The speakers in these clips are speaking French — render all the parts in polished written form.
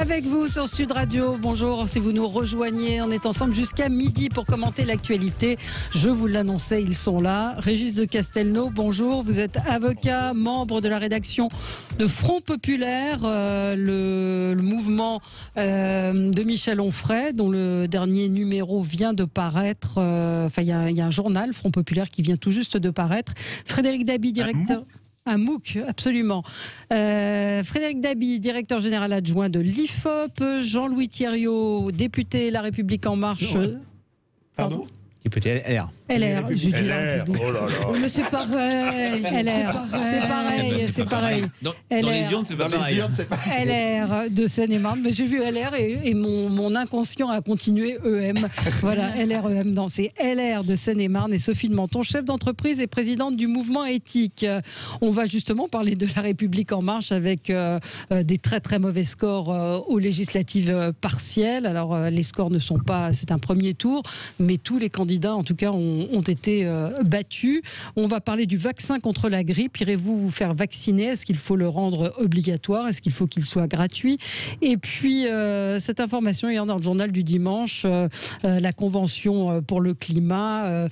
Avec vous sur Sud Radio, bonjour, si vous nous rejoignez, on est ensemble jusqu'à midi pour commenter l'actualité. Je vous l'annonçais, ils sont là. Régis de Castelnau, bonjour, vous êtes avocat, membre de la rédaction de Front Populaire, le mouvement de Michel Onfray, dont le dernier numéro vient de paraître. Enfin, il y a un journal, Front Populaire, qui vient tout juste de paraître. Frédéric Dabi, directeur... Un MOOC, absolument. Frédéric Dabi, directeur général adjoint de l'IFOP. Jean-Louis Thierriot, député La République En Marche. Pardon ? Député LR. LR, j'ai dit LR, oh là là. Mais c'est pareil. LR, c'est pareil. Dans les urnes, c'est pas pareil. LR de Seine-et-Marne. Mais j'ai vu LR et mon inconscient a continué EM. Voilà, LREM. Non, c'est LR de Seine-et-Marne et Sophie de Menton, chef d'entreprise et présidente du mouvement éthique. On va justement parler de La République En Marche avec des très très mauvais scores aux législatives partielles. Alors les scores ne sont pas, c'est un premier tour, mais tous les candidats en tout cas ont été battus. On va parler du vaccin contre la grippe. Irez-vous vous faire vacciner? Est-ce qu'il faut le rendre obligatoire? Est-ce qu'il faut qu'il soit gratuit? Et puis, cette information hier dans le journal du dimanche, la Convention pour le climat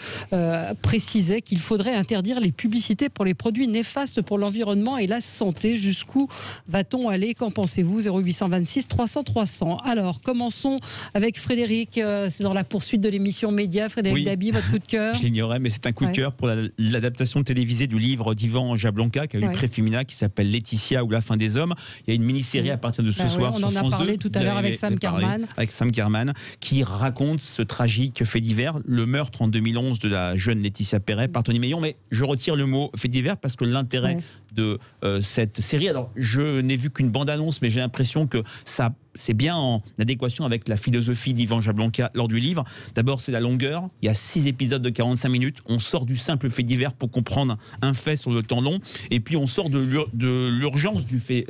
précisait qu'il faudrait interdire les publicités pour les produits néfastes pour l'environnement et la santé. Jusqu'où va-t-on aller? Qu'en pensez-vous? 0826 300 300. Alors, commençons avec Frédéric. C'est dans la poursuite de l'émission Média. Frédéric Dabi, votre coup de cœur? Je l'ignorais, mais c'est un coup de cœur pour l'adaptation télévisée du livre d'Yvan Jablonka qui a eu le prix Femina, qui s'appelle Laetitia ou La fin des hommes. Il y a une mini-série à partir de ce soir sur France 2. On en a parlé tout à l'heure avec Sam Kerman. Avec Sam Kerman, qui raconte ce tragique fait divers, le meurtre en 2011 de la jeune Laetitia Perret par Tony Meillon. Mais je retire le mot fait divers parce que l'intérêt de cette série, alors je n'ai vu qu'une bande-annonce, mais j'ai l'impression que ça... c'est bien en adéquation avec la philosophie d'Yvan Jablonka lors du livre. D'abord, c'est la longueur. Il y a 6 épisodes de 45 minutes. On sort du simple fait divers pour comprendre un fait sur le temps long. Et puis, on sort de l'urgence du fait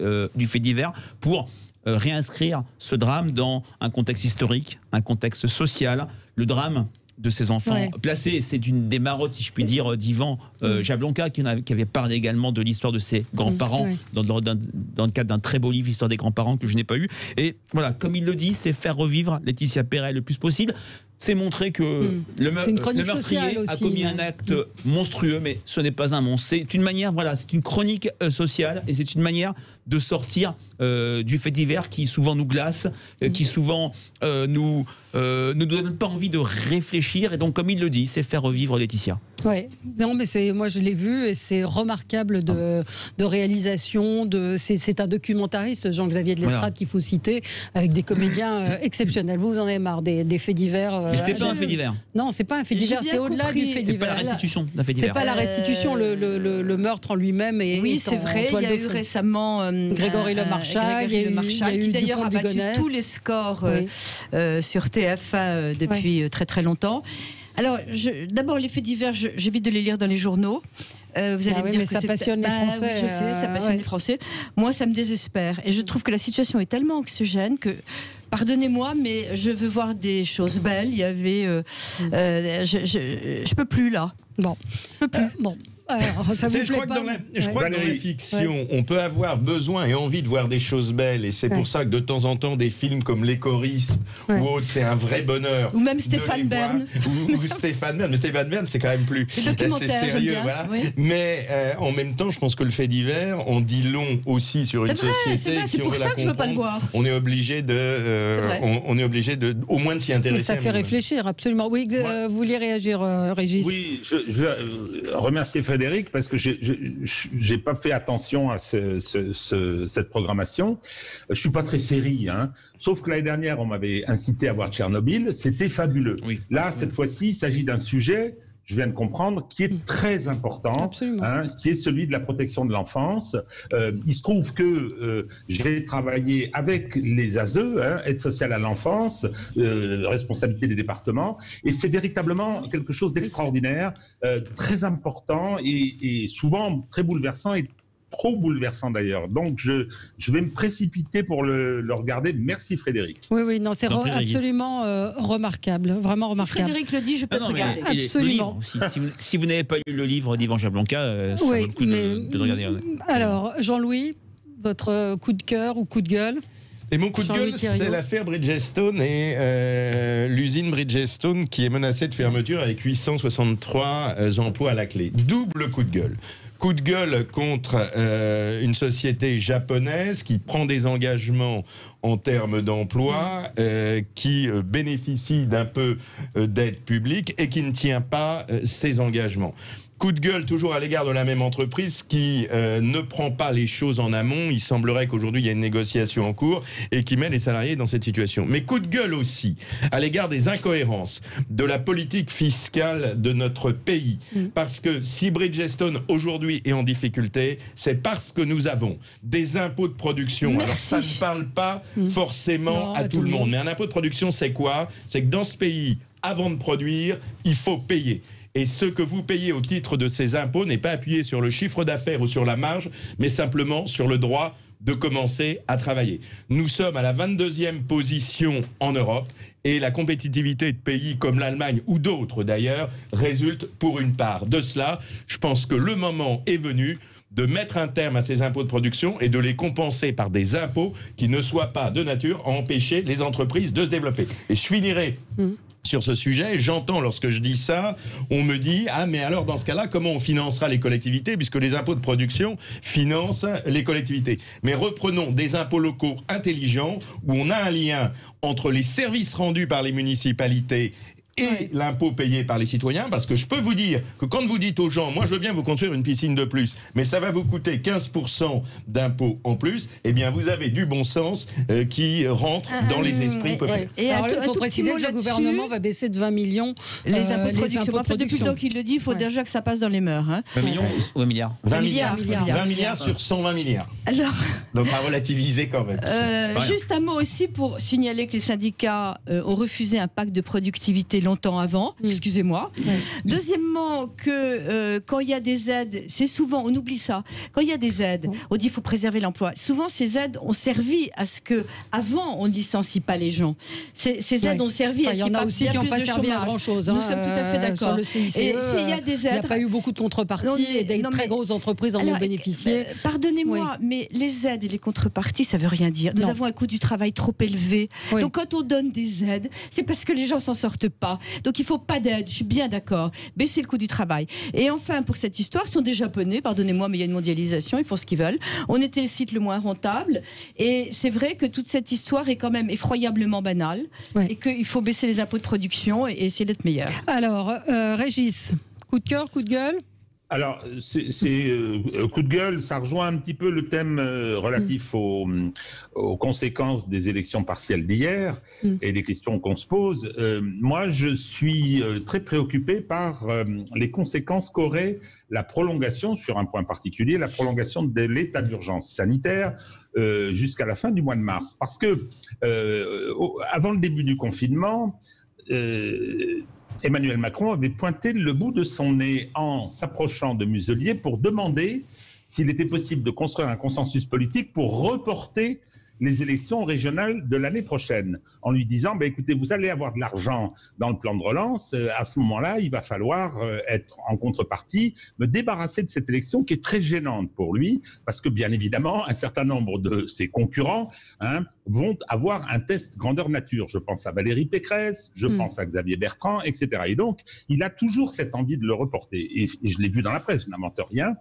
divers pour réinscrire ce drame dans un contexte historique, un contexte social. Le drame de ces enfants placés. C'est une des marottes, si je puis dire, d'Yvan Jablonka, qui avait parlé également de l'histoire de ses grands-parents dans le cadre d'un très beau livre, Histoire des grands-parents, que je n'ai pas eu. Et voilà, comme il le dit, c'est faire revivre Laetitia Perret le plus possible. C'est montrer que le meurtrier a commis un acte monstrueux, mais ce n'est pas un monstre. C'est une manière, c'est une chronique sociale, et c'est une manière de sortir du fait divers qui souvent nous glace, qui souvent nous donne pas envie de réfléchir. Et donc, comme il le dit, c'est faire revivre Laetitia. Oui, non, mais moi je l'ai vu et c'est remarquable de réalisation. C'est un documentariste, Jean-Xavier de Lestrade, qu'il faut citer, avec des comédiens exceptionnels. Vous en avez marre des faits divers. Mais c'était pas un fait divers. Non, c'est pas un fait divers, c'est au-delà du fait divers. C'est pas la restitution d'un fait divers. C'est pas la restitution, le meurtre en lui-même. Oui, c'est vrai. Il y a eu récemment Grégory Le Marchal, qui d'ailleurs a battu tous les scores sur TF1 depuis très très longtemps. Alors, d'abord, les faits divers, j'évite de les lire dans les journaux. Vous allez me dire que ça passionne les Français. Oui, je sais, ça passionne les Français. Moi, ça me désespère. Et je trouve que la situation est tellement anxiogène que, pardonnez-moi, mais je veux voir des choses belles. Il y avait... je peux plus, là. Bon. Je peux plus. Bon. Alors, ça vous je crois que dans la fiction, on peut avoir besoin et envie de voir des choses belles, et c'est pour ça que de temps en temps des films comme Les Choristes ou autres, c'est un vrai bonheur. Ou même Stéphane Bern. Ou Stéphane Bern, mais Stéphane Bern, c'est quand même plus c'est sérieux, voilà. Mais en même temps, je pense que le fait divers, on dit long aussi sur une société. C'est pour ça que je veux pas le voir. On est obligé de au moins de s'y intéresser. Mais ça fait réfléchir, absolument. Oui, vous vouliez réagir, Régis? Oui, je remercie Frédéric, parce que j'ai pas fait attention à cette programmation. Je suis pas très série, sauf que l'année dernière, on m'avait incité à voir Tchernobyl. C'était fabuleux. Oui. Là, cette fois-ci, il s'agit d'un sujet, je viens de comprendre, qui est très important, qui est celui de la protection de l'enfance. Il se trouve que j'ai travaillé avec les ASE, aide sociale à l'enfance, responsabilité des départements, et c'est véritablement quelque chose d'extraordinaire, très important et souvent très bouleversant, et trop bouleversant d'ailleurs. Donc je vais me précipiter pour le regarder. Merci Frédéric. Oui, non, c'est absolument remarquable, vraiment remarquable. Si Frédéric le dit, je peux te regarder. Absolument. Si vous n'avez pas lu le livre d'Yvan Jablonka, ça vaut le coup de le regarder. Alors, Jean-Louis, votre coup de cœur ou coup de gueule? Et mon coup de gueule, c'est l'affaire Bridgestone et l'usine Bridgestone qui est menacée de fermeture avec 863 emplois à la clé. Double coup de gueule. Coup de gueule contre une société japonaise qui prend des engagements en termes d'emploi, qui bénéficie d'un peu d'aide publique et qui ne tient pas ses engagements. Coup de gueule toujours à l'égard de la même entreprise qui ne prend pas les choses en amont. Il semblerait qu'aujourd'hui il y a une négociation en cours et qui met les salariés dans cette situation. Mais coup de gueule aussi à l'égard des incohérences de la politique fiscale de notre pays. Parce que si Bridgestone aujourd'hui est en difficulté, c'est parce que nous avons des impôts de production. Merci. Alors ça ne parle pas forcément à tout le monde. Mais un impôt de production, c'est quoi? C'est que dans ce pays, avant de produire, il faut payer. Et ce que vous payez au titre de ces impôts n'est pas appuyé sur le chiffre d'affaires ou sur la marge, mais simplement sur le droit de commencer à travailler. Nous sommes à la 22e position en Europe et la compétitivité de pays comme l'Allemagne ou d'autres d'ailleurs résulte pour une part de cela. Je pense que le moment est venu de mettre un terme à ces impôts de production et de les compenser par des impôts qui ne soient pas de nature à empêcher les entreprises de se développer. Et je finirai sur ce sujet, j'entends lorsque je dis ça, on me dit « Ah, mais alors dans ce cas-là, comment on financera les collectivités puisque les impôts de production financent les collectivités ?» Mais reprenons des impôts locaux intelligents où on a un lien entre les services rendus par les municipalités et l'impôt payé par les citoyens, parce que je peux vous dire que quand vous dites aux gens, moi je veux bien vous construire une piscine de plus, mais ça va vous coûter 15% d'impôts en plus, eh bien vous avez du bon sens qui rentre dans les esprits populaires. Et alors, il faut préciser que le gouvernement va baisser de 20 millions les impôts de production. Depuis le temps qu'il le dit, il faut déjà que ça passe dans les mœurs. 20 millions ou 1 milliard 20 milliards sur 120 milliards. Alors, donc à relativiser quand même. Juste un mot aussi pour signaler que les syndicats ont refusé un pacte de productivité longtemps avant, excusez-moi. Deuxièmement, que quand il y a des aides, c'est souvent, on oublie ça, quand il y a des aides, on dit qu'il faut préserver l'emploi. Souvent, ces aides ont servi à ce que, avant, on ne licencie pas les gens. Ces aides ont servi à ce qu'il n'y ait pas plus de chômage. Il y en a aussi qui n'ont pas servi à grand-chose. Nous sommes tout à fait d'accord. Et s'il y a des aides... Il n'y a pas eu beaucoup de contreparties et des très grosses entreprises en ont bénéficié. Pardonnez-moi, mais les aides et les contreparties, ça ne veut rien dire. Nous avons un coût du travail trop élevé. Donc quand on donne des aides, c'est parce que les gens s'en sortent pas. Donc il ne faut pas d'aide, je suis bien d'accord. Baisser le coût du travail. Et enfin, pour cette histoire, ce sont des Japonais, pardonnez-moi, mais il y a une mondialisation, ils font ce qu'ils veulent. On était le site le moins rentable. Et c'est vrai que toute cette histoire est quand même effroyablement banale. Et qu'il faut baisser les impôts de production et essayer d'être meilleur. Alors, Régis, coup de cœur, coup de gueule? Alors, c'est coup de gueule, ça rejoint un petit peu le thème relatif aux conséquences des élections partielles d'hier et des questions qu'on se pose. Moi, je suis très préoccupé par les conséquences qu'aurait la prolongation, sur un point particulier, la prolongation de l'état d'urgence sanitaire jusqu'à la fin du mois de mars. Parce que, avant le début du confinement, Emmanuel Macron avait pointé le bout de son nez en s'approchant de Muselier pour demander s'il était possible de construire un consensus politique pour reporter les élections régionales de l'année prochaine, en lui disant écoutez, vous allez avoir de l'argent dans le plan de relance, à ce moment-là, il va falloir être en contrepartie, me débarrasser de cette élection qui est très gênante pour lui, parce que bien évidemment, un certain nombre de ses concurrents vont avoir un test grandeur nature. Je pense à Valérie Pécresse, je pense à Xavier Bertrand, etc. Et donc, il a toujours cette envie de le reporter. Et je l'ai vu dans la presse, je n'invente rien.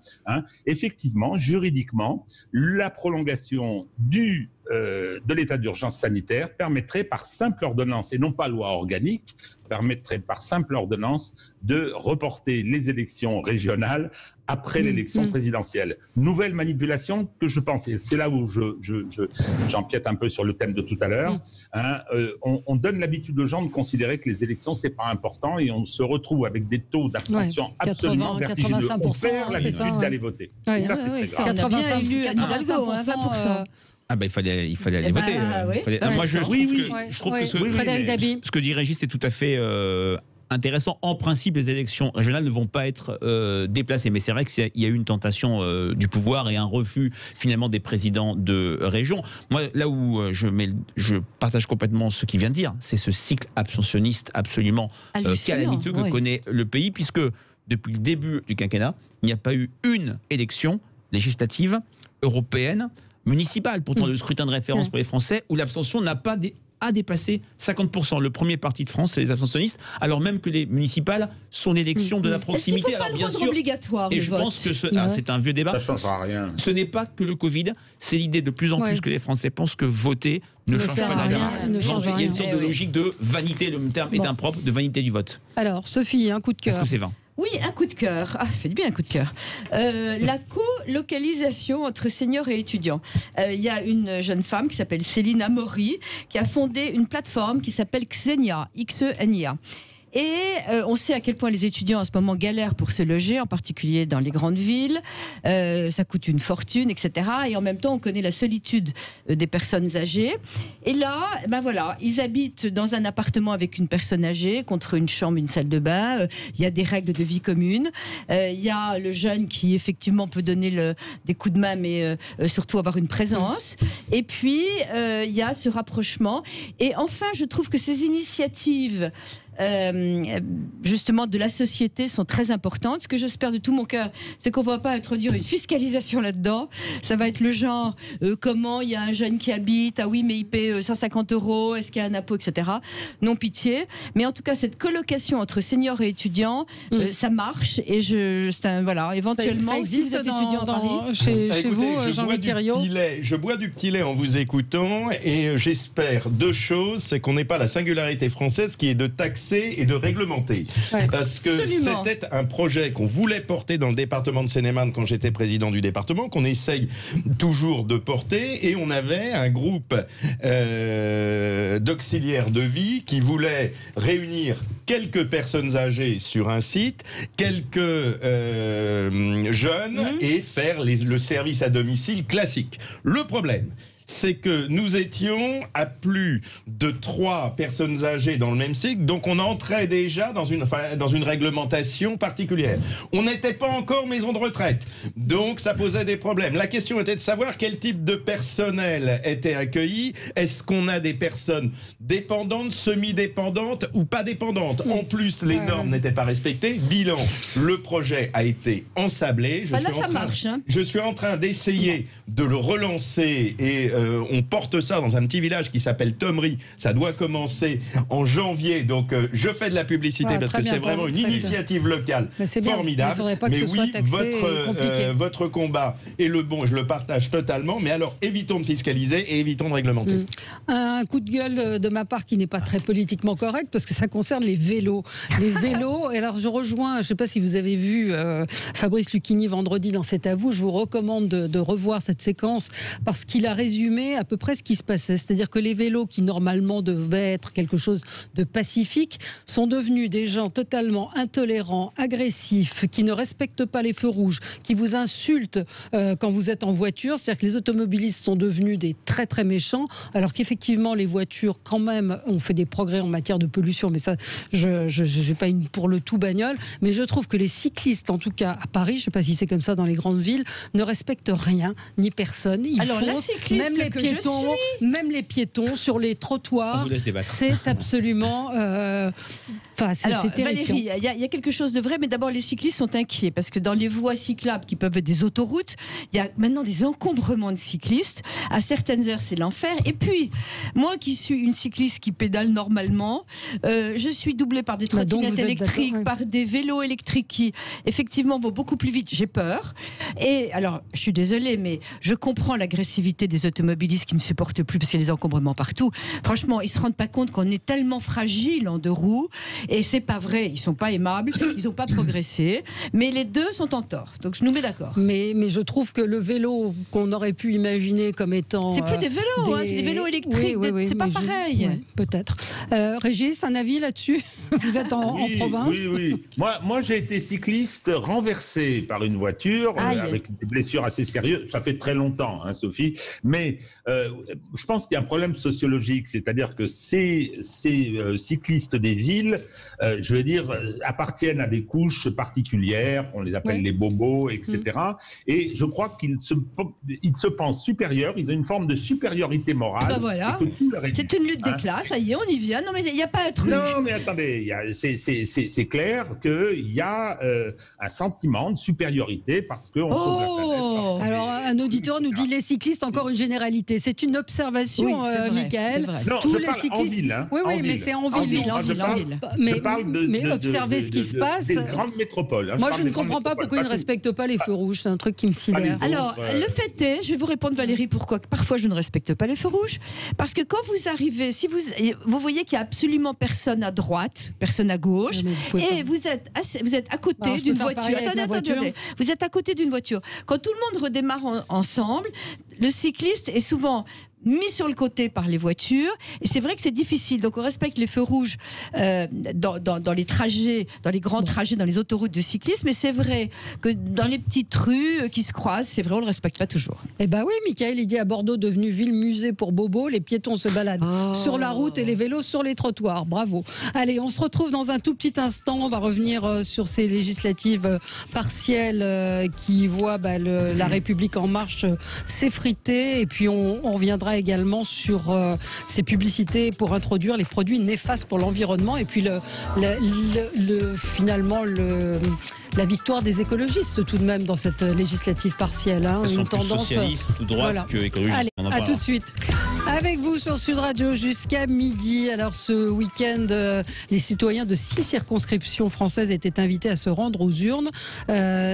Effectivement, juridiquement, la prolongation de l'état d'urgence sanitaire permettrait par simple ordonnance, et non pas loi organique, permettrait par simple ordonnance de reporter les élections régionales après l'élection présidentielle. Nouvelle manipulation que je pense, et c'est là où j'empiète un peu sur le thème de tout à l'heure, on donne l'habitude aux gens de considérer que les élections, c'est pas important, et on se retrouve avec des taux d'abstention absolument vertigineux. On perd l'habitude d'aller voter. Et ça, c'est très grave. 85%. Ah ben il fallait aller voter. Moi je trouve que ce que dit Régis est tout à fait intéressant. En principe, les élections régionales ne vont pas être déplacées, mais c'est vrai qu'il y a eu une tentation du pouvoir et un refus finalement des présidents de région. Moi, là où je partage complètement ce qu'il vient de dire, c'est ce cycle abstentionniste absolument calamiteux que connaît le pays, puisque depuis le début du quinquennat, il n'y a pas eu une élection législative européenne municipales, pourtant le scrutin de référence pour les Français, où l'abstention n'a pas dépassé 50%. Le premier parti de France, c'est les abstentionnistes, alors même que les municipales sont l'élection de la proximité. Est-ce qu'il faut pas alors le rendre obligatoire, et le je vote pense que c'est un vieux débat. Ça ne changera rien. Ce n'est pas que le Covid, c'est l'idée de plus en plus que les Français pensent que voter ne change pas la vie. Il y a une sorte de logique de vanité, le terme est impropre, de vanité du vote. Alors, Sophie, un coup de cœur. Est-ce que c'est vain? Oui, un coup de cœur. Ah, fait du bien un coup de cœur. La colocalisation entre seniors et étudiants. Il y a une jeune femme qui s'appelle Céline Amaury qui a fondé une plateforme qui s'appelle Xenia, Xenia. Et on sait à quel point les étudiants en ce moment galèrent pour se loger, en particulier dans les grandes villes. Ça coûte une fortune, etc. Et en même temps, on connaît la solitude des personnes âgées. Et là, ben voilà, ils habitent dans un appartement avec une personne âgée, contre une chambre, une salle de bain. Il y a des règles de vie commune. Il y a le jeune qui, effectivement, peut donner des coups de main, mais surtout avoir une présence. Et puis, il y a ce rapprochement. Et enfin, je trouve que ces initiatives justement de la société sont très importantes. Ce que j'espère de tout mon cœur, c'est qu'on ne va pas introduire une fiscalisation là-dedans. Ça va être le genre comment il y a un jeune qui habite, ah oui mais il paie 150 €, est-ce qu'il y a un impôt, etc. Non, pitié. Mais en tout cas, cette colocation entre seniors et étudiants, ça marche. Et voilà, éventuellement, ça existe si vous êtes étudiant à Paris, chez Écoutez, vous, Jean-Luc Thiriot. Je bois du petit lait en vous écoutant et j'espère deux choses, c'est qu'on n'ait pas la singularité française qui est de taxer et de réglementer. Ouais. Parce que c'était un projet qu'on voulait porter dans le département de Seine-et-Marne quand j'étais président du département, qu'on essaye toujours de porter, et on avait un groupe d'auxiliaires de vie qui voulait réunir quelques personnes âgées sur un site, quelques jeunes et faire le service à domicile classique. Le problème, c'est que nous étions à plus de 3 personnes âgées dans le même cycle, donc on entrait déjà dans une réglementation particulière. On n'était pas encore maison de retraite, donc ça posait des problèmes. La question était de savoir quel type de personnel était accueilli. Est-ce qu'on a des personnes dépendantes, semi-dépendantes ou pas dépendantes? En plus, les normes n'étaient pas respectées. Bilan, le projet a été ensablé. Je suis en train d'essayer de le relancer et on porte ça dans un petit village qui s'appelle Thomery. Ça doit commencer en janvier. Donc je fais de la publicité parce que c'est vraiment une initiative locale formidable. Mais oui, votre combat est le bon, je le partage totalement. Mais alors évitons de fiscaliser et évitons de réglementer. Un coup de gueule de ma part qui n'est pas très politiquement correct parce que ça concerne les vélos. Les vélos, et alors je rejoins, je ne sais pas si vous avez vu Fabrice Lucchini vendredi dans C'est à vous, je vous recommande de revoir cette séquence parce qu'il a résumé à peu près ce qui se passait. C'est-à-dire que les vélos qui normalement devaient être quelque chose de pacifique sont devenus des gens totalement intolérants, agressifs, qui ne respectent pas les feux rouges, qui vous insultent quand vous êtes en voiture. C'est-à-dire que les automobilistes sont devenus des très très méchants, alors qu'effectivement les voitures quand même ont fait des progrès en matière de pollution, mais ça je n'ai pas une pour le tout bagnole, mais je trouve que les cyclistes, en tout cas à Paris, je ne sais pas si c'est comme ça dans les grandes villes, ne respectent rien ni personne. Alors la cycliste même les piétons sur les trottoirs, c'est absolument c'est terrifiant. Valérie, il y a quelque chose de vrai, mais d'abord les cyclistes sont inquiets parce que dans les voies cyclables qui peuvent être des autoroutes, il y a maintenant des encombrements de cyclistes. À certaines heures, c'est l'enfer. Et puis, moi qui suis une cycliste qui pédale normalement, je suis doublée par des trottinettes électriques, par des vélos électriques qui effectivement vont beaucoup plus vite. J'ai peur. Et alors, je suis désolée, mais je comprends l'agressivité des automobilistes qui ne supportent plus parce qu'il y a des encombrements partout. Franchement, ils se rendent pas compte qu'on est tellement fragile en deux roues, et c'est pas vrai. Ils sont pas aimables, ils ont pas progressé, mais les deux sont en tort. Donc je nous mets d'accord. Mais je trouve que le vélo qu'on aurait pu imaginer comme étant c'est plus des vélos, c'est des vélos électriques. C'est pas pareil. Peut-être. Régis, un avis là-dessus? Vous êtes en province? Oui. Moi, j'ai été cycliste renversé par une voiture avec des blessures assez sérieuses. Ça fait très longtemps, hein, Sophie. Mais je pense qu'il y a un problème sociologique, c'est-à-dire que ces cyclistes des villes, je veux dire, appartiennent à des couches particulières, on les appelle les bobos, etc. Et je crois qu'ils se pensent supérieurs, ils ont une forme de supériorité morale. Ben voilà. C'est une lutte des classes, ça y est, on y vient. Non mais il n'y a pas un truc. Non mais attendez, c'est clair qu'il y a un sentiment de supériorité parce qu'on sauve la planète. Alors un auditeur nous dit les cyclistes, encore une généralité. C'est une observation, Michael. Non, tous je les parle cyclistes. en ville. Hein, oui, en mais ville. c'est en ville. Je parle mais observer ce qui se passe. Des grandes métropoles. Hein, moi, je ne comprends pas pourquoi ils ne respectent pas les feux rouges. C'est un truc qui me sidère. Alors, le fait est, je vais vous répondre, Valérie, pourquoi parfois je ne respecte pas les feux rouges. Parce que quand vous arrivez, si vous voyez qu'il n'y a absolument personne à droite, personne à gauche, et vous êtes à côté d'une voiture. Attendez. Vous êtes à côté d'une voiture. Quand tout le monde redémarre ensemble, le cycliste est souvent mis sur le côté par les voitures, et c'est vrai que c'est difficile. Donc on respecte les feux rouges dans les trajets, dans les grands trajets, dans les autoroutes de cyclisme, mais c'est vrai que dans les petites rues qui se croisent, c'est vrai, on ne le respecte pas toujours. Eh bien oui, Michael, il dit à Bordeaux, devenu ville-musée pour Bobo, les piétons se baladent sur la route et les vélos sur les trottoirs. Bravo. Allez, on se retrouve dans un tout petit instant. On va revenir sur ces législatives partielles qui voient la République en marche s'effriter, et puis on reviendra également sur ces publicités pour introduire les produits néfastes pour l'environnement, et puis finalement la victoire des écologistes tout de même dans cette législative partielle. Ils sont une plus tendance socialistes tout droit que écologistes. Allez, à tout de suite. Avec vous sur Sud Radio jusqu'à midi. Alors ce week-end, les citoyens de 6 circonscriptions françaises étaient invités à se rendre aux urnes.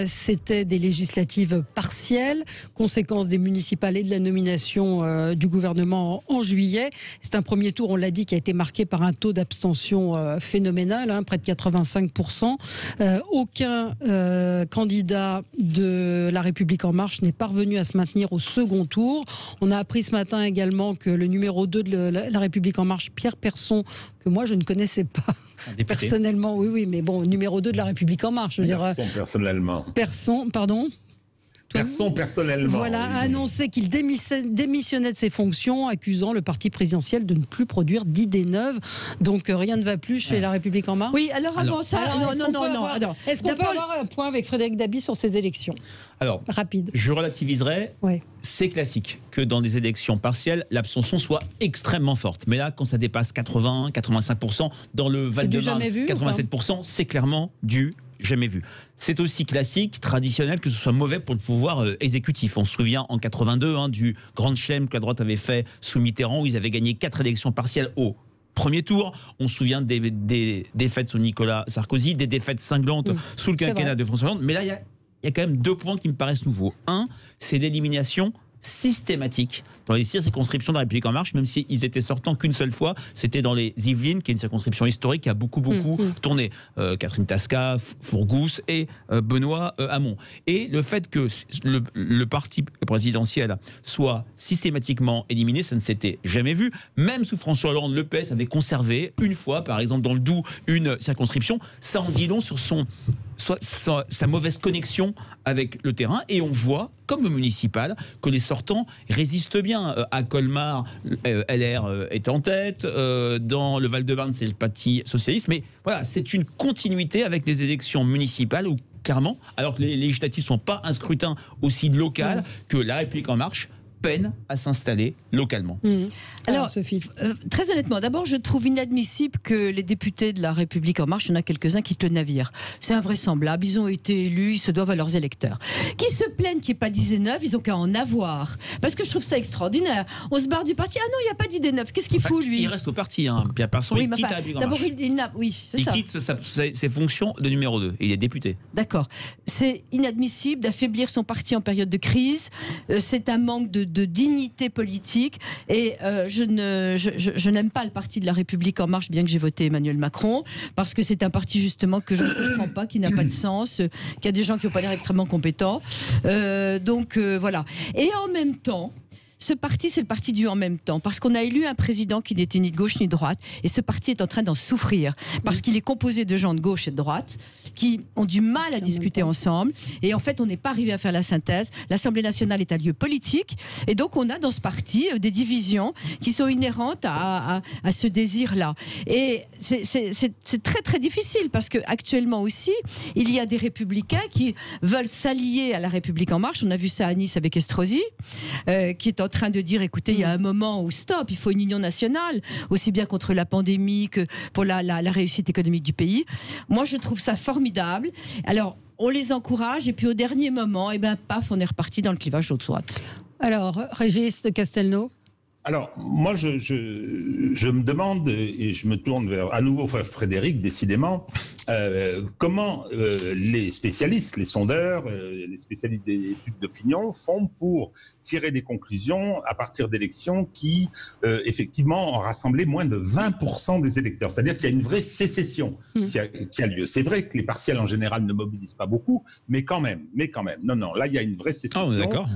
C'était des législatives partielles, conséquence des municipales et de la nomination du gouvernement en juillet. C'est un premier tour, on l'a dit, qui a été marqué par un taux d'abstention phénoménal, près de 85%. Aucun candidat de La République En Marche n'est parvenu à se maintenir au second tour. On a appris ce matin également que le numéro 2 de La République En Marche, Pierre Persson, que moi je ne connaissais pas personnellement, oui, mais bon, numéro 2 de La République En Marche. Personnellement. Pardon ? Personnellement. Voilà, a annoncé qu'il démissionnait de ses fonctions, accusant le parti présidentiel de ne plus produire d'idées neuves. Donc rien ne va plus chez La République En Marche. Oui, alors avant ça, non. Est-ce qu'on peut avoir un point avec Frédéric Dabi sur ces élections ? Alors, rapide. Je relativiserai. Ouais. C'est classique que dans des élections partielles, l'abstention soit extrêmement forte. Mais là, quand ça dépasse 80, 85%, dans le Val-de-Marne, 87%, c'est clairement du jamais vu. C'est aussi classique, traditionnel, que ce soit mauvais pour le pouvoir exécutif. On se souvient en 82 du grand chelem que la droite avait fait sous Mitterrand, où ils avaient gagné 4 élections partielles au premier tour. On se souvient des défaites sous Nicolas Sarkozy, des défaites cinglantes sous le quinquennat de François Hollande. Mais là, il y a quand même 2 points qui me paraissent nouveaux. Un, c'est l'élimination systématique dans les 6 circonscriptions de la République En Marche, même s'ils étaient sortants qu'une seule fois, c'était dans les Yvelines, qui est une circonscription historique qui a beaucoup tourné. Catherine Tasca, Fourgousse et Benoît Hamon. Et le fait que le parti présidentiel soit systématiquement éliminé, ça ne s'était jamais vu. Même sous François Hollande, le PS avait conservé une fois, par exemple dans le Doubs, une circonscription. Ça en dit long sur sa mauvaise connexion avec le terrain, et on voit, comme au municipal, que les sortants résistent bien. À Colmar, LR est en tête, dans le Val-de-Marne, c'est le Parti socialiste, mais voilà, c'est une continuité avec les élections municipales où, clairement, alors que les législatives ne sont pas un scrutin aussi local, que La République En Marche peine à s'installer localement. Alors, Sophie, très honnêtement, d'abord, je trouve inadmissible que les députés de La République En Marche, il y en a quelques-uns qui quittent le navire. C'est invraisemblable. Ils ont été élus, ils se doivent à leurs électeurs. Qui se plaignent qu'il n'y ait pas d'idées neuves, ils ont qu'à en avoir. Parce que je trouve ça extraordinaire. On se barre du parti. Ah non, il n'y a pas d'idées neuves. Qu'est-ce qu'il fout, lui ? Il reste au parti. Pierre Persson, il quitte La République En Marche. Il quitte ses fonctions de numéro 2. Il est député. D'accord. C'est inadmissible d'affaiblir son parti en période de crise. C'est un manque de dignité politique, et je n'aime pas le parti de La République En Marche, bien que j'ai voté Emmanuel Macron, parce que c'est un parti justement que je ne comprends pas, qui n'a pas de sens, qui a des gens qui n'ont pas l'air extrêmement compétents, donc voilà. Et en même temps, ce parti, c'est le parti du en même temps, parce qu'on a élu un président qui n'était ni de gauche ni de droite, et ce parti est en train d'en souffrir, parce qu'il est composé de gens de gauche et de droite, qui ont du mal à discuter ensemble, et en fait on n'est pas arrivé à faire la synthèse. L'Assemblée nationale est un lieu politique, et donc on a dans ce parti des divisions qui sont inhérentes à ce désir-là, et c'est très très difficile, parce qu'actuellement aussi il y a des républicains qui veulent s'allier à La République En Marche. On a vu ça à Nice avec Estrosi, qui est en train de dire, écoutez, il y a un moment où stop, il faut une union nationale, aussi bien contre la pandémie que pour la réussite économique du pays. Moi, je trouve ça formidable. Alors, on les encourage et puis au dernier moment, paf, on est reparti dans le clivage de droite. Alors, Régis de Castelnau. Alors, moi, je me demande, et je me tourne vers à nouveau Frédéric, décidément, comment les spécialistes, les sondeurs, les spécialistes des études d'opinion font pour tirer des conclusions à partir d'élections qui, effectivement, ont rassemblé moins de 20% des électeurs. C'est-à-dire qu'il y a une vraie sécession qui a lieu. C'est vrai que les partiels, en général, ne mobilisent pas beaucoup, mais quand même. Non, là, il y a une vraie sécession. Ah, d'accord.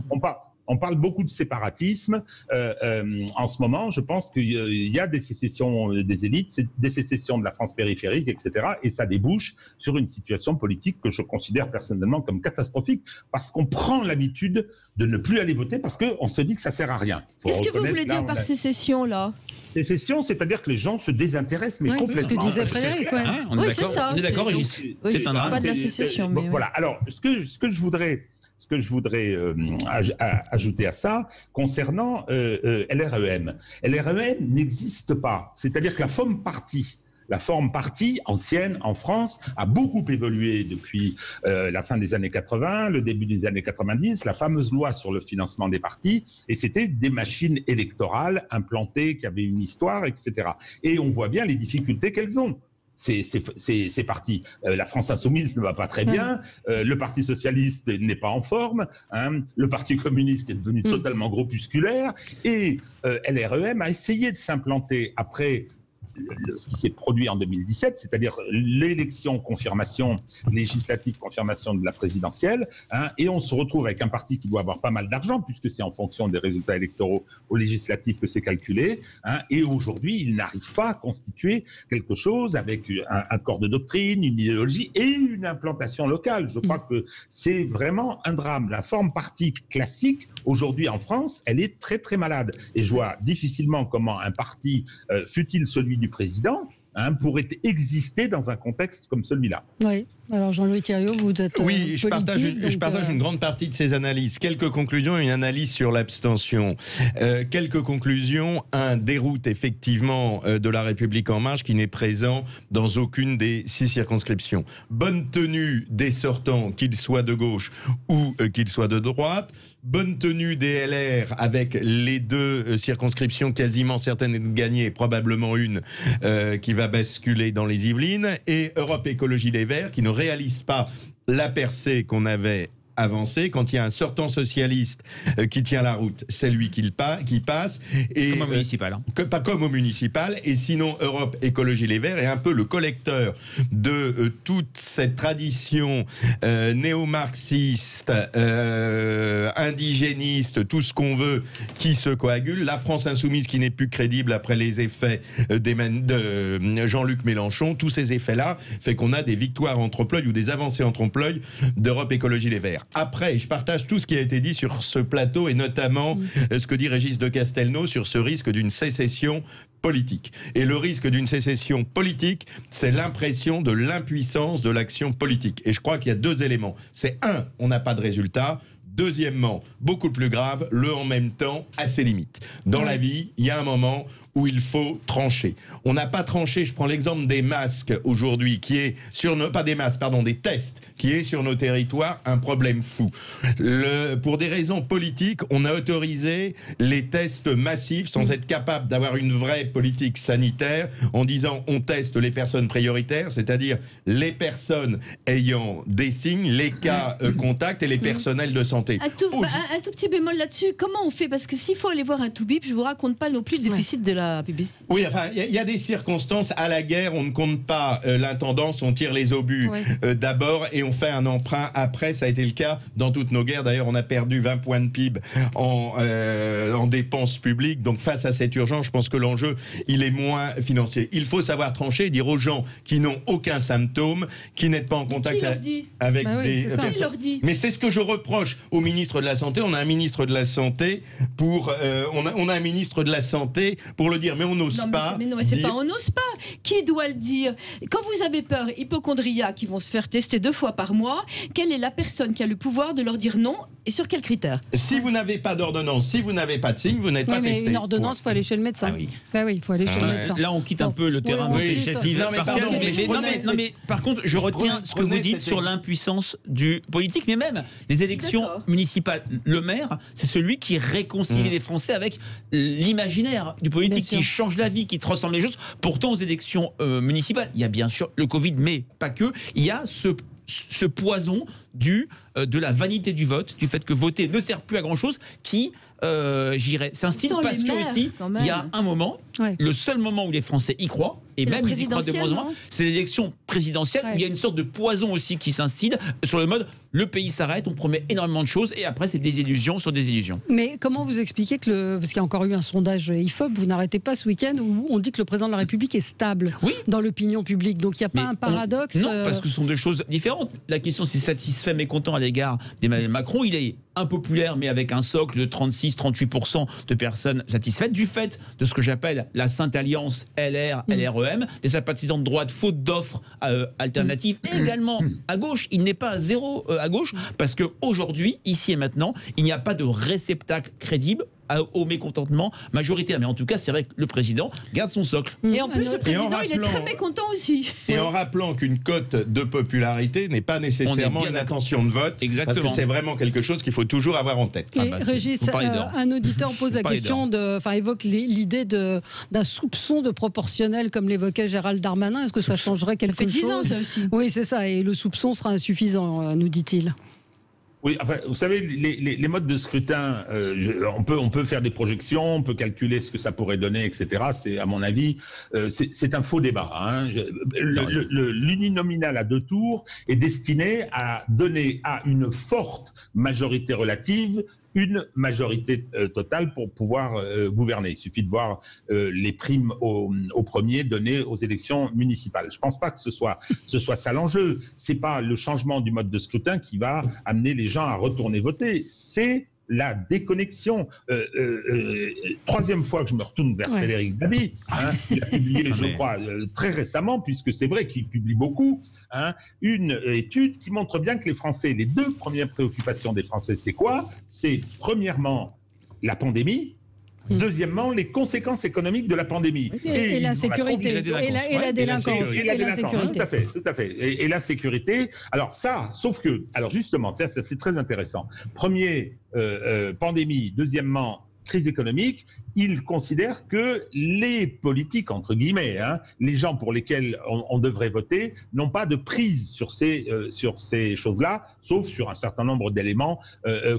On parle beaucoup de séparatisme en ce moment. Je pense qu'il y a des sécessions des élites, des sécessions de la France périphérique, etc. Et ça débouche sur une situation politique que je considère personnellement comme catastrophique parce qu'on prend l'habitude de ne plus aller voter parce qu'on se dit que ça sert à rien. Qu'est-ce que vous voulez dire par sécession, là ? Sécession, c'est-à-dire que les gens se désintéressent, mais complètement. Ce que disait Frédéric, on est d'accord, Régis. C'est un drame. Pas de la sécession, mais voilà. Alors, ce que je voudrais ajouter à ça, concernant LREM. LREM n'existe pas. C'est-à-dire que la forme parti ancienne en France a beaucoup évolué depuis la fin des années 80, le début des années 90, la fameuse loi sur le financement des partis, et c'était des machines électorales implantées qui avaient une histoire, etc. Et on voit bien les difficultés qu'elles ont. C'est parti. La France Insoumise ne va pas très bien. Le Parti Socialiste n'est pas en forme. Le Parti Communiste est devenu totalement groupusculaire. Et LREM a essayé de s'implanter après ce qui s'est produit en 2017, c'est-à-dire l'élection confirmation législative, confirmation de la présidentielle, et on se retrouve avec un parti qui doit avoir pas mal d'argent, puisque c'est en fonction des résultats électoraux aux législatives que c'est calculé, et aujourd'hui, il n'arrive pas à constituer quelque chose avec un corps de doctrine, une idéologie et une implantation locale. Je crois que c'est vraiment un drame. La forme parti classique, aujourd'hui en France, elle est très très malade, et je vois difficilement comment un parti, fût-il celui du président, pourrait exister dans un contexte comme celui-là. Oui. Alors Jean-Louis Thiriot, vous êtes oui, je partage une grande partie de ces analyses. Quelques conclusions et une analyse sur l'abstention. Quelques conclusions. Déroute effectivement de La République En Marche qui n'est présent dans aucune des 6 circonscriptions. Bonne tenue des sortants, qu'ils soient de gauche ou qu'ils soient de droite. Bonne tenue des LR avec les 2 circonscriptions quasiment certaines de gagner, probablement une qui va basculer dans les Yvelines. Et Europe Écologie Les Verts qui ne réalise pas la percée qu'on avait avancée. Quand il y a un sortant socialiste qui tient la route, c'est lui qui passe. Et, comme au municipal. Pas comme au municipal. Et sinon, Europe Écologie Les Verts est un peu le collecteur de toute cette tradition néo-marxiste, indigéniste, tout ce qu'on veut, qui se coagule. La France Insoumise qui n'est plus crédible après les effets de Jean-Luc Mélenchon. Tous ces effets-là fait qu'on a des victoires en trompe-l'œil ou des avancées en trompe-l'œil d'Europe Écologie Les Verts. Après, je partage tout ce qui a été dit sur ce plateau et notamment ce que dit Régis de Castelnau sur ce risque d'une sécession politique. Et le risque d'une sécession politique, c'est l'impression de l'impuissance de l'action politique. Et je crois qu'il y a 2 éléments. C'est on n'a pas de résultat. Deuxièmement, beaucoup plus grave, le en même temps a ses limites. Dans la vie, il y a un moment où il faut trancher. On n'a pas tranché, je prends l'exemple des masques aujourd'hui, qui est sur nos, pas des masques, pardon, des tests, qui est sur nos territoires un problème fou. Pour des raisons politiques, on a autorisé les tests massifs sans être capable d'avoir une vraie politique sanitaire en disant on teste les personnes prioritaires, c'est-à-dire les personnes ayant des signes, les cas contacts et les personnels de santé. Un tout petit bémol là-dessus, comment on fait? Parce que s'il faut aller voir un Toubib, je vous raconte pas non plus le déficit de la BBC. Oui, enfin, il y a des circonstances. À la guerre, on ne compte pas l'intendance, on tire les obus d'abord et on fait un emprunt après. Ça a été le cas dans toutes nos guerres. D'ailleurs, on a perdu 20 points de PIB en dépenses publiques. Donc, face à cette urgence, je pense que l'enjeu, il est moins financier. Il faut savoir trancher et dire aux gens qui n'ont aucun symptôme, qui n'êtes pas en contact avec des... Qui leur dit? Mais c'est ce que je reproche au ministre de la Santé. On a un ministre de la Santé pour, on a un ministre de la Santé pour le dire, mais on n'ose pas. Mais c'est pas on n'ose pas. Qui doit le dire? Quand vous avez peur, hypocondriaques qui vont se faire tester 2 fois par mois, quelle est la personne qui a le pouvoir de leur dire non et sur quels critères? Si vous n'avez pas d'ordonnance, si vous n'avez pas de signe, vous n'êtes pas mais testé. Une ordonnance, il faut aller chez le médecin. Ah oui. Bah oui, il faut aller chez le médecin. Là, on quitte un peu le terrain de l'initiative partielle. Mais par contre, je retiens ce que vous dites sur l'impuissance du politique, mais même des élections municipales. Le maire, c'est celui qui réconcilie les Français avec l'imaginaire du politique, qui change la vie, qui transforme les choses. Pourtant, aux élections municipales, il y a bien sûr le Covid, mais pas que. Il y a ce poison de la vanité du vote, du fait que voter ne sert plus à grand-chose, qui s'instille parce que aussi, il y a un moment, le seul moment où les Français y croient, et même ils y croient de moins en moins, c'est l'élection présidentielle, où il y a une sorte de poison aussi qui s'instille sur le mode le pays s'arrête, on promet énormément de choses, et après c'est désillusion sur désillusion. Mais comment vous expliquez que, parce qu'il y a encore eu un sondage IFOP, vous n'arrêtez pas ce week-end, où on dit que le président de la République est stable dans l'opinion publique, donc il n'y a pas un paradoxe Non, parce que ce sont deux choses différentes. La question c'est satisfait, mécontent à l'égard d'Emmanuel Macron, il est impopulaire, mais avec un socle de 36-38% de personnes satisfaites, du fait de ce que j'appelle la Sainte Alliance LR-LREM, des sympathisants de droite, faute d'offres alternatives, et également à gauche. Il n'est pas à zéro à gauche, parce qu'aujourd'hui, ici et maintenant, il n'y a pas de réceptacle crédible au mécontentement majoritaire. Mais en tout cas, c'est vrai que le président garde son socle. Et en plus, le président, il est très mécontent aussi. Et en rappelant qu'une cote de popularité n'est pas nécessairement une intention de vote, parce que c'est vraiment quelque chose qu'il faut toujours avoir en tête. Et Régis, un auditeur pose la question, évoque l'idée d'un soupçon de proportionnel, comme l'évoquait Gérald Darmanin. Est-ce que ça changerait quelque chose? Ça fait 10 ans, ça aussi. Oui, c'est ça. Et le soupçon sera insuffisant, nous dit-il. Oui, enfin, vous savez, les modes de scrutin, on peut faire des projections, on peut calculer ce que ça pourrait donner, etc. C'est, à mon avis, c'est un faux débat. Hein. L'uninominal à 2 tours est destiné à donner à une forte majorité relative une majorité totale pour pouvoir gouverner. Il suffit de voir les primes au premier données aux élections municipales. Je ne pense pas que ce soit ça l'enjeu. C'est pas le changement du mode de scrutin qui va amener les gens à retourner voter. C'est la déconnexion. 3e fois que je me retourne vers Frédéric Dabi, il a publié, je crois, très récemment, puisque c'est vrai qu'il publie beaucoup, une étude qui montre bien que les Français, les 2 premières préoccupations des Français, c'est quoi? C'est premièrement la pandémie, deuxièmement, les conséquences économiques de la pandémie. Et la sécurité. Et la délinquance. Tout à fait. Et la sécurité. Alors ça, sauf que, alors justement, ça c'est très intéressant. Premier, pandémie. Deuxièmement, crise économique. Il considère que les politiques, entre guillemets, les gens pour lesquels on devrait voter, n'ont pas de prise sur ces choses-là, sauf sur un certain nombre d'éléments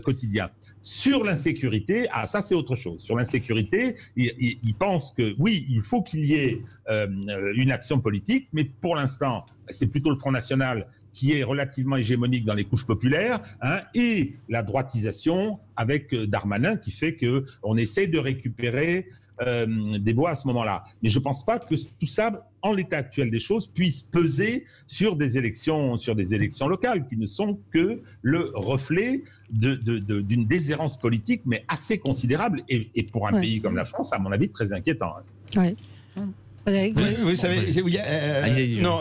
quotidiens. Sur l'insécurité, ça c'est autre chose. Sur l'insécurité, il pense que oui, il faut qu'il y ait une action politique, mais pour l'instant, c'est plutôt le Front National qui est relativement hégémonique dans les couches populaires, et la droitisation avec Darmanin qui fait qu'on essaie de récupérer des voix à ce moment-là. Mais je ne pense pas que tout ça, en l'état actuel des choses, puisse peser sur des élections locales qui ne sont que le reflet d'une déshérence politique, mais assez considérable, et pour un pays comme la France, à mon avis, très inquiétant. Oui. Vous savez,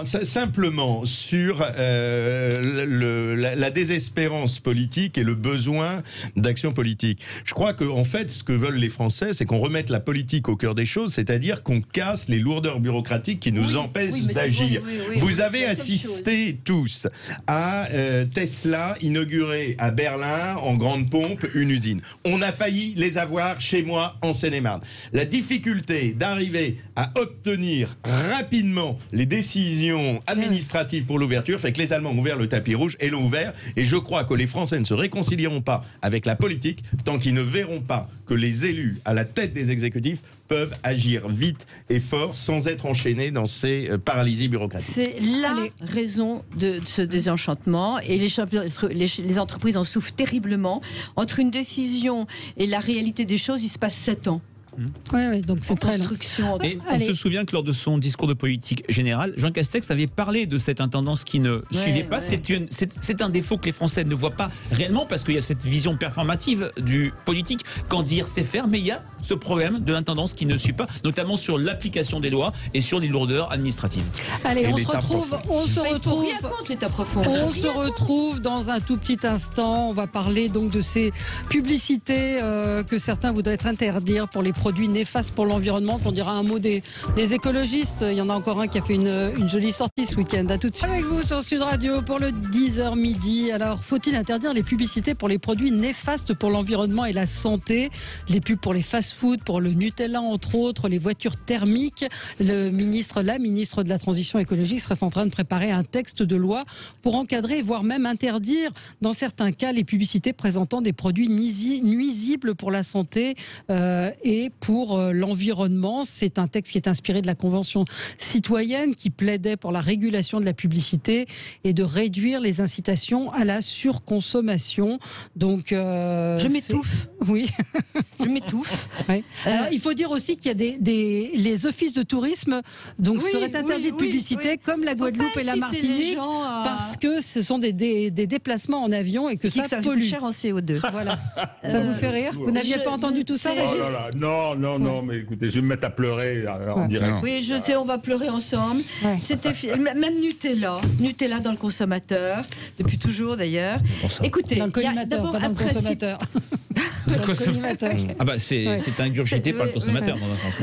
simplement sur la désespérance politique et le besoin d'action politique. Je crois qu'en fait, ce que veulent les Français, c'est qu'on remette la politique au cœur des choses, c'est-à-dire qu'on casse les lourdeurs bureaucratiques qui nous empêchent d'agir. Vous avez assisté tous à Tesla inaugurer à Berlin, en grande pompe, une usine. On a failli les avoir chez moi en Seine-et-Marne. La difficulté d'arriver à obtenir rapidement les décisions administratives pour l'ouverture fait que les Allemands ont ouvert le tapis rouge et l'ont ouvert, et je crois que les Français ne se réconcilieront pas avec la politique tant qu'ils ne verront pas que les élus à la tête des exécutifs peuvent agir vite et fort sans être enchaînés dans ces paralysies bureaucratiques. C'est la raison de ce désenchantement, et les entreprises en souffrent terriblement. Entre une décision et la réalité des choses, il se passe 7 ans. Oui, donc c'est très long. Et on se souvient que lors de son discours de politique générale, Jean Castex avait parlé de cette intendance qui ne suivait pas. C'est un défaut que les Français ne voient pas réellement parce qu'il y a cette vision performative du politique. Quand dire c'est faire, mais il y a ce problème de l'intendance qui ne suit pas, notamment sur l'application des lois et sur les lourdeurs administratives. Allez, on se retrouve dans un tout petit instant. On va parler donc de ces publicités que certains voudraient interdire pour les produits néfastes pour l'environnement. On dira un mot des écologistes. Il y en a encore un qui a fait une jolie sortie ce week-end. À tout de suite avec vous sur Sud Radio pour le 10h midi. Alors, faut-il interdire les publicités pour les produits néfastes pour l'environnement et la santé? Les pubs pour les fast-foods, pour le Nutella entre autres, les voitures thermiques. La ministre de la Transition écologique serait en train de préparer un texte de loi pour encadrer, voire même interdire, dans certains cas, les publicités présentant des produits nuisibles pour la santé et pour l'environnement. C'est un texte qui est inspiré de la Convention citoyenne qui plaidait pour la régulation de la publicité et de réduire les incitations à la surconsommation. Donc, je m'étouffe. Oui. Je m'étouffe. Oui. Alors, il faut dire aussi qu'il y a les offices de tourisme seraient interdits de publicité comme la Guadeloupe et la Martinique parce que ce sont des déplacements en avion et que ça pollue. Cher en CO2. Voilà. Ça vous fait rire? Vous n'aviez pas entendu tout ça? Oh là là. Non, mais écoutez, je vais me mettre à pleurer en direct. Oui, je sais, on va pleurer ensemble. Ouais. C'était même Nutella dans le consommateur, depuis toujours d'ailleurs. Écoutez, dans le collimateur, pas dans le consommateur. Ah bah c'est ingurgité par le consommateur dans un sens.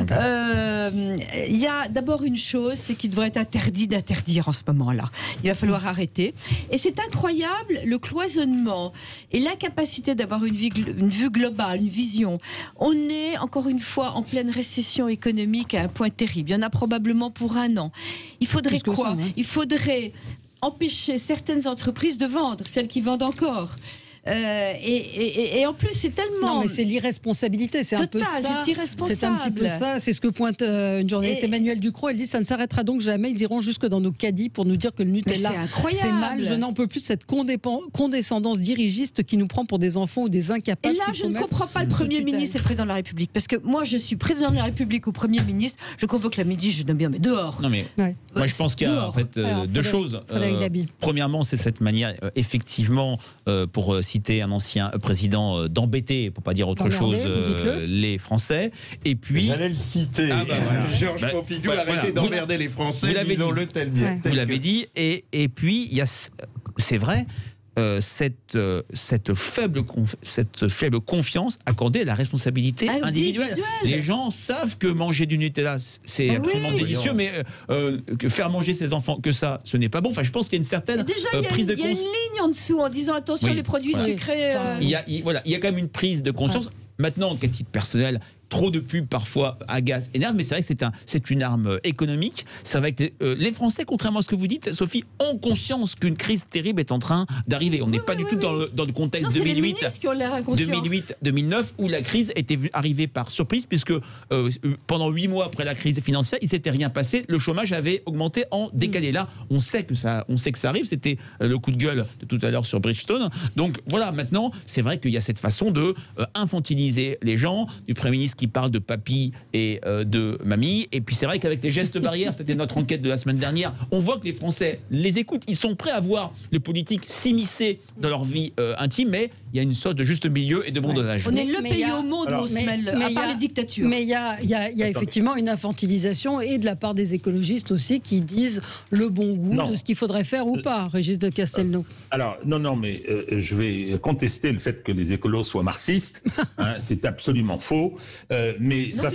Il y a d'abord une chose, c'est qu'il devrait être interdit d'interdire en ce moment-là. Il va falloir arrêter. Et c'est incroyable le cloisonnement et l'incapacité d'avoir une vue globale, une vision. On est encore une fois en pleine récession économique à un point terrible. Il y en a probablement pour un an. Il faudrait quoi? Il faudrait empêcher certaines entreprises de vendre, celles qui vendent encore. Et en plus, c'est tellement... Non, mais c'est l'irresponsabilité, c'est un peu ça. C'est irresponsable. C'est un petit peu ça, c'est ce que pointe une journaliste Emmanuelle Ducrot. Elle dit ça ne s'arrêtera donc jamais. Ils iront jusque dans nos caddies pour nous dire que le Nutella, c'est mal. Je n'en peux plus de cette condescendance dirigiste qui nous prend pour des enfants ou des incapables. Et là, je ne comprends pas le Premier ministre et le Président de la République. Parce que moi, je suis Président de la République ou Premier ministre, je convoque la midi, je donne bien, mais dehors. Non, mais moi, je pense qu'il y a en fait deux choses. Premièrement, c'est cette manière, effectivement, pour citer un ancien président, d'embêter, pour pas dire autre chose, les Français. Et puis, j'allais le citer. Georges Pompidou, arrêtez d'emmerder les Français. Disons-le tel bien. Vous l'avez dit. Et puis, il y a, c'est vrai, cette faible confiance accordée à la responsabilité individuelle. Les gens savent que manger du Nutella, c'est absolument délicieux, mais que faire manger ses enfants que ça, ce n'est pas bon. Enfin, je pense qu'il y a une certaine prise de conscience. Il y a une ligne en dessous en disant attention, les produits sucrés. Il y a quand même une prise de conscience. Maintenant, qu'à titre personnel, trop de pubs parfois agacent, énervent, mais c'est vrai que c'est une arme économique. C'est vrai que les Français, contrairement à ce que vous dites, Sophie, ont conscience qu'une crise terrible est en train d'arriver. On n'est pas du tout dans le contexte 2008-2009 où la crise était arrivée par surprise, puisque pendant 8 mois après la crise financière, il ne s'était rien passé. Le chômage avait augmenté en décalé. Là, on sait que ça arrive. C'était le coup de gueule de tout à l'heure sur Bridgestone. Donc voilà, maintenant, c'est vrai qu'il y a cette façon de infantiliser les gens, du Premier ministre qui parle de papy et de mamie. Et puis c'est vrai qu'avec les gestes barrières, c'était notre enquête de la semaine dernière, on voit que les Français les écoutent. Ils sont prêts à voir les politiques s'immiscer dans leur vie intime, mais il y a une sorte de juste milieu et de bon dosage. On est le pays au monde où on se mêle, à part les dictatures. Mais il y a effectivement une infantilisation et de la part des écologistes aussi qui disent le bon goût de ce qu'il faudrait faire ou pas, Régis de Castelnau. Alors, non, mais je vais contester le fait que les écolos soient marxistes. C'est absolument faux. Mais non, ça,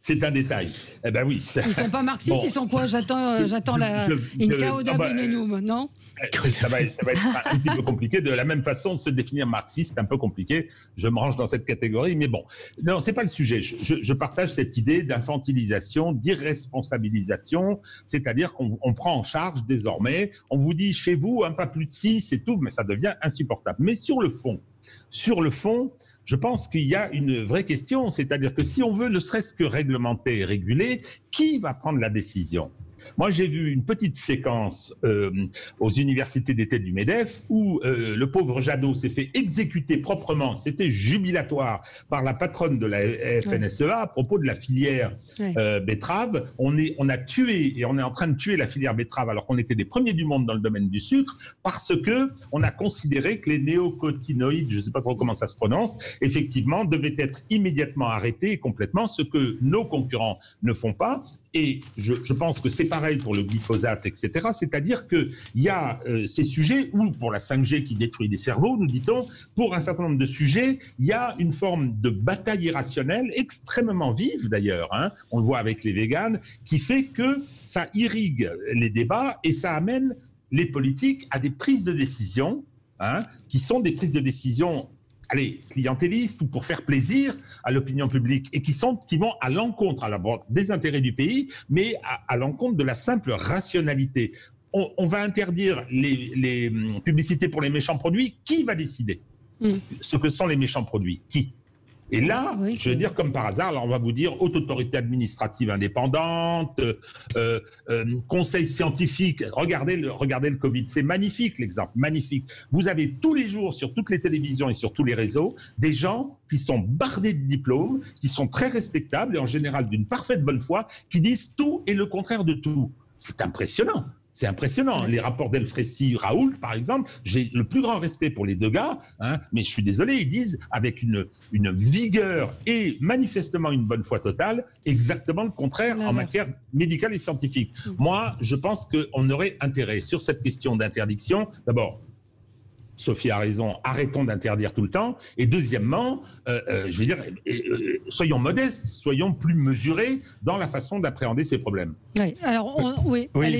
c'est un détail. Eh ben oui. Ils sont pas marxistes, ils sont quoi? J'attends une cauda venenum, non? Ça va être un petit peu compliqué. De la même façon, de se définir marxiste, c'est un peu compliqué. Je me range dans cette catégorie, mais bon. Non, c'est pas le sujet. Je partage cette idée d'infantilisation, d'irresponsabilisation, c'est-à-dire qu'on prend en charge désormais. On vous dit chez vous, pas plus de 6, c'est tout, mais ça devient insupportable. Mais sur le fond, je pense qu'il y a une vraie question, c'est-à-dire que si on veut ne serait-ce que réglementer et réguler, qui va prendre la décision ? Moi, j'ai vu une petite séquence aux universités d'été du MEDEF où le pauvre Jadot s'est fait exécuter proprement, c'était jubilatoire, par la patronne de la FNSEA à propos de la filière betterave. On a tué et on est en train de tuer la filière betterave alors qu'on était des premiers du monde dans le domaine du sucre parce que on a considéré que les néocotinoïdes, je ne sais pas trop comment ça se prononce, effectivement, devaient être immédiatement arrêtés complètement, ce que nos concurrents ne font pas. Et je pense que c'est pareil pour le glyphosate, etc. C'est-à-dire qu'il y a ces sujets où, pour la 5G qui détruit des cerveaux, nous dit-on, pour un certain nombre de sujets, il y a une forme de bataille irrationnelle, extrêmement vive d'ailleurs, hein, on le voit avec les véganes, qui fait que ça irrigue les débats et ça amène les politiques à des prises de décision, hein, qui sont des prises de décision clientélistes ou pour faire plaisir à l'opinion publique et qui vont à l'encontre des intérêts du pays, mais à l'encontre de la simple rationalité. On va interdire les publicités pour les méchants produits. Qui va décider ce que sont les méchants produits? Qui? Et là, je veux dire, comme par hasard, alors on va vous dire haute autorité administrative indépendante, conseil scientifique. Regardez le Covid, c'est magnifique l'exemple, magnifique. Vous avez tous les jours sur toutes les télévisions et sur tous les réseaux des gens qui sont bardés de diplômes, qui sont très respectables et en général d'une parfaite bonne foi, qui disent tout et le contraire de tout. C'est impressionnant. C'est impressionnant. Les rapports d'Elfrécy, Raoult, par exemple, j'ai le plus grand respect pour les deux gars, hein, mais je suis désolé, ils disent avec une vigueur et manifestement une bonne foi totale, exactement le contraire en matière médicale et scientifique. Moi, je pense qu'on aurait intérêt sur cette question d'interdiction, d'abord, Sophie a raison, arrêtons d'interdire tout le temps. Et deuxièmement, je veux dire, soyons modestes, soyons plus mesurés dans la façon d'appréhender ces problèmes. Oui, alors,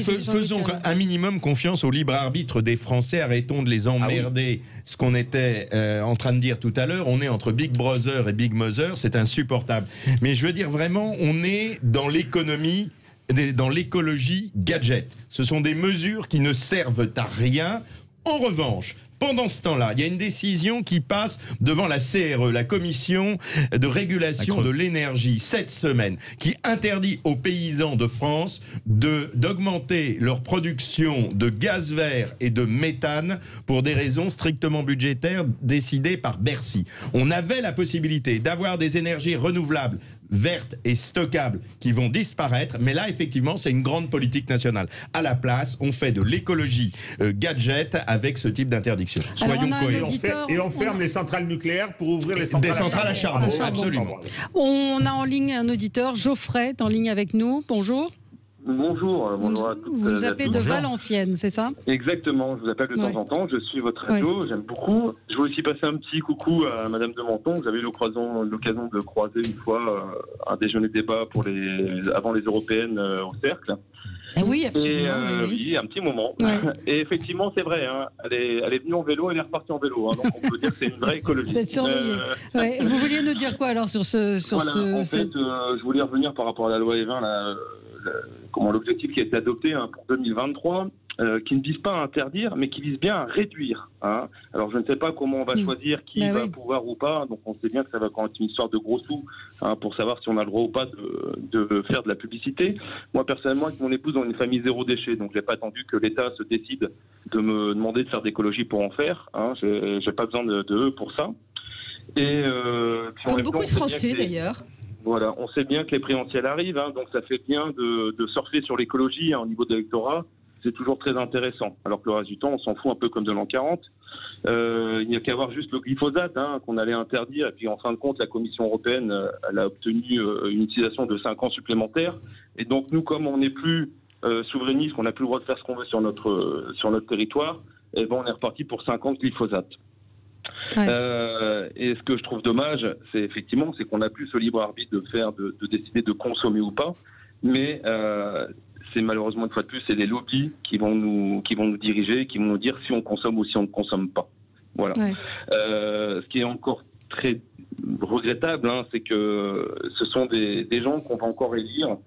faisons un minimum confiance au libre arbitre des Français, arrêtons de les emmerder. Ce qu'on était en train de dire tout à l'heure, on est entre Big Brother et Big Mother, c'est insupportable. Mais je veux dire vraiment, on est dans l'économie, dans l'écologie gadget. Ce sont des mesures qui ne servent à rien. En revanche, pendant ce temps-là, il y a une décision qui passe devant la CRE, la Commission de régulation de l'énergie, cette semaine, qui interdit aux paysans de France d'augmenter leur production de gaz vert et de méthane pour des raisons strictement budgétaires décidées par Bercy. On avait la possibilité d'avoir des énergies renouvelables, vertes et stockables qui vont disparaître, mais là, effectivement, c'est une grande politique nationale. À la place, on fait de l'écologie gadget avec ce type d'interdiction. Soyons cohérents. Et on ferme les centrales nucléaires pour ouvrir les centrales à charbon. Absolument. On a en ligne un auditeur, Geoffrey, est en ligne avec nous. Bonjour. Bonjour. Bonjour à toutes. Vous nous appelez de Valenciennes, c'est ça? Exactement, je vous appelle de temps en temps, je suis votre radio, j'aime beaucoup. Je voulais aussi passer un petit coucou à Madame de Menton, j'avais eu l'occasion de croiser une fois un déjeuner débat avant les européennes au Cercle. Ah oui, absolument. Oui, un petit moment. Ouais. Et effectivement, c'est vrai, hein, elle est venue en vélo, elle est repartie en vélo, hein, donc on peut dire que c'est une vraie écologie. Vous êtes surveillé. Vous vouliez nous dire quoi alors sur ce... En fait, je voulais revenir par rapport à la loi E20, l'objectif qui a été adopté pour 2023, qui ne vise pas à interdire, mais qui vise bien à réduire. Hein. Alors je ne sais pas comment on va choisir qui va pouvoir ou pas, donc on sait bien que ça va quand même être une histoire de gros sous pour savoir si on a le droit ou pas de faire de la publicité. Moi personnellement, avec mon épouse, on est une famille zéro déchet, donc j'ai pas attendu que l'État se décide de me demander de faire d'écologie pour en faire. Hein. J'ai pas besoin de eux pour ça. Et comme beaucoup de Français d'ailleurs. Voilà, on sait bien que les présidentielles arrivent, hein, donc ça fait bien de surfer sur l'écologie au niveau de l'électorat. C'est toujours très intéressant. Alors que le reste du temps, on s'en fout un peu comme de l'an 40. Il n'y a qu'à voir juste le glyphosate qu'on allait interdire. Et puis en fin de compte, la Commission européenne elle a obtenu une utilisation de 5 ans supplémentaires. Et donc nous, comme on n'est plus souverainiste, qu'on n'a plus le droit de faire ce qu'on veut sur notre territoire, et ben on est reparti pour 5 ans de glyphosate. Ouais. Et ce que je trouve dommage, c'est qu'on n'a plus ce libre arbitre de décider de consommer ou pas, mais c'est malheureusement une fois de plus, c'est les lobbies qui vont nous diriger, qui vont nous dire si on consomme ou si on ne consomme pas. Voilà. Ouais. Ce qui est encore très regrettable, c'est que ce sont des gens qu'on va encore élire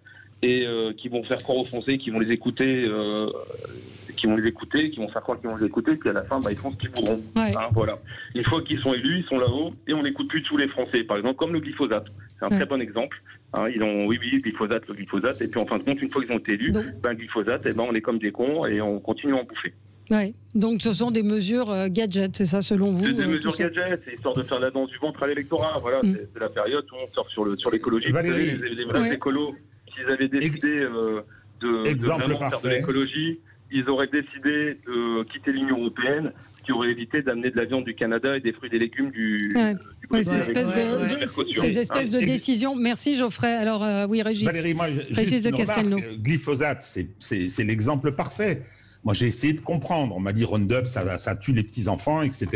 et qui vont faire croire aux Français, qui vont les écouter. Qui vont faire croire qu'ils vont les écouter, puis à la fin, ils font ce qu'ils voudront. Ouais. Voilà. Une fois qu'ils sont élus, ils sont là-haut, et on n'écoute plus tous les Français. Par exemple, comme le glyphosate. C'est un très bon exemple. Hein, ils ont, oui, le glyphosate. Et puis en fin de compte, une fois qu'ils ont été élus, le glyphosate, on est comme des cons et on continue à en bouffer. Ouais. Donc ce sont des mesures gadgets, c'est ça selon vous? C'est des mesures gadgets, c'est histoire de faire la danse du ventre à l'électorat. Voilà, c'est la période où on sort sur l'écologie. Les vrais écolos, s'ils avaient décidé de vraiment faire de l'écologie, ils auraient décidé de quitter l'Union européenne, ce qui aurait évité d'amener de la viande du Canada et des fruits et des légumes du ces espèces de décisions. Merci Geoffrey. Alors oui, Régis. Valérie, moi, Régis de Castelnau. Glyphosate, c'est l'exemple parfait. Moi, j'ai essayé de comprendre. On m'a dit Roundup, ça tue les petits-enfants, etc.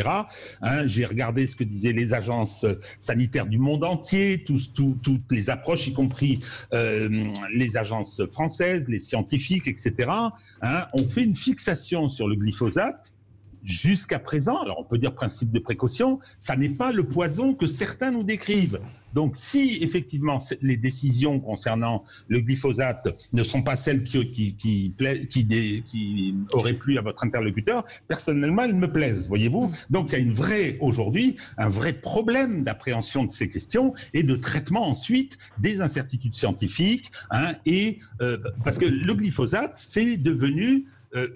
Hein, j'ai regardé ce que disaient les agences sanitaires du monde entier, toutes les approches, y compris les agences françaises, les scientifiques, etc. Hein, on fait une fixation sur le glyphosate. Jusqu'à présent, alors on peut dire principe de précaution, ça n'est pas le poison que certains nous décrivent. Donc si effectivement les décisions concernant le glyphosate ne sont pas celles qui auraient plu à votre interlocuteur, personnellement elles me plaisent, voyez-vous. Donc il y a aujourd'hui un vrai problème d'appréhension de ces questions et de traitement ensuite des incertitudes scientifiques, hein, parce que le glyphosate c'est devenu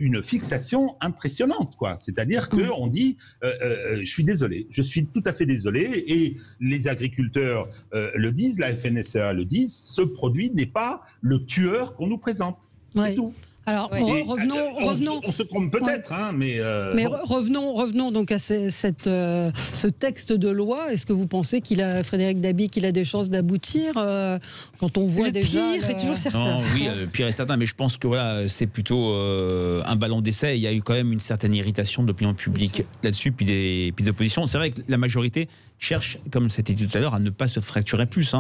une fixation impressionnante, quoi. C'est-à-dire qu'on dit, je suis désolé, je suis tout à fait désolé, et les agriculteurs le disent, la FNSEA le dit, ce produit n'est pas le tueur qu'on nous présente. C'est tout. Alors, revenons. On se trompe peut-être, hein, mais revenons donc à ce texte de loi. Est-ce que vous pensez Frédéric Dabi, qu'il a des chances d'aboutir quand on voit déjà le pire est toujours certain. Non, oui, le pire est certain, mais je pense que voilà, c'est plutôt un ballon d'essai. Il y a eu quand même une certaine irritation de l'opinion publique là-dessus, puis des oppositions. C'est vrai que la majorité cherche, comme c'était dit tout à l'heure, à ne pas se fracturer plus.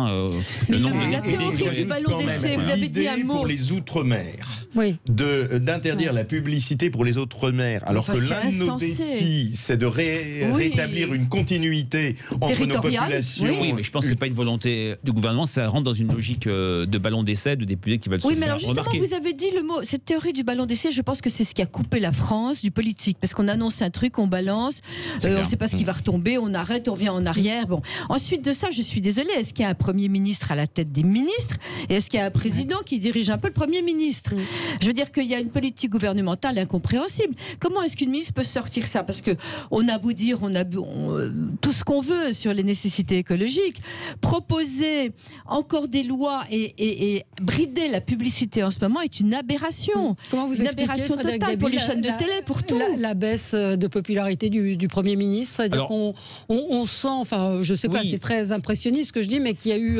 Mais la théorie du ballon d'essai, vous avez dit un mot. Pour les Outre-mer, d'interdire la publicité pour les Outre-mer, alors que l'un de nos défis, c'est de rétablir une continuité entre nos populations. Oui, mais je pense que ce n'est pas une volonté du gouvernement, ça rentre dans une logique de ballon d'essai, de députés qui veulent se faire remarquer. Oui, mais alors justement, vous avez dit le mot, cette théorie du ballon d'essai, je pense que c'est ce qui a coupé la France du politique, parce qu'on annonce un truc, on balance, on ne sait pas ce qui va retomber, on arrête, on revient en arrière. Bon. Ensuite de ça, je suis désolée, est-ce qu'il y a un Premier ministre à la tête des ministres et est-ce qu'il y a un président qui dirige un peu le Premier ministre? Je veux dire qu'il y a une politique gouvernementale incompréhensible. Comment est-ce qu'une ministre peut sortir ça? Parce qu'on a beau dire, tout ce qu'on veut sur les nécessités écologiques, proposer encore des lois et brider la publicité en ce moment est une aberration. Comment vous expliquez, une aberration totale pour les chaînes de télé, pour tout. La baisse de popularité du Premier ministre, c'est-à-dire qu'on sent, enfin, je ne sais pas, c'est très impressionniste ce que je dis, mais qu'il y a eu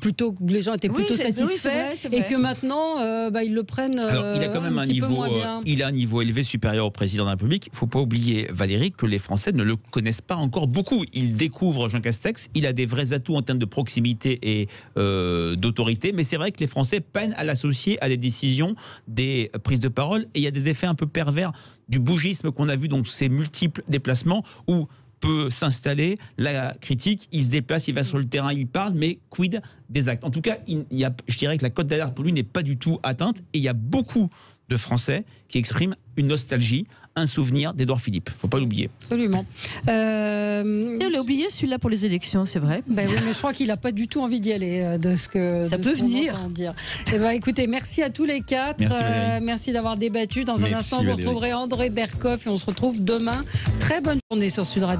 plutôt que les gens étaient plutôt satisfaits c'est vrai. Et que maintenant ils le prennent Alors, il a quand même un niveau élevé supérieur au président de la République. Il ne faut pas oublier, Valérie, que les Français ne le connaissent pas encore beaucoup. Ils découvrent Jean Castex, il a des vrais atouts en termes de proximité et d'autorité, mais c'est vrai que les Français peinent à l'associer à des décisions, des prises de parole, et il y a des effets un peu pervers du bougisme qu'on a vu, donc ces multiples déplacements où peut s'installer la critique, il se déplace, il va sur le terrain, il parle, mais quid des actes? En tout cas, je dirais que la cote d'alerte pour lui n'est pas du tout atteinte, et il y a beaucoup de Français qui expriment une nostalgie, un souvenir d'Édouard Philippe. Il ne faut pas l'oublier. Absolument. On l'a oublié celui-là pour les élections, c'est vrai. Oui, mais je crois qu'il n'a pas du tout envie d'y aller, de ce que ça peut venir. Dire. Écoutez, merci à tous les quatre. Merci d'avoir débattu. Dans un instant, vous retrouverez André Berkoff et on se retrouve demain. Très bonne journée sur Sud Radio.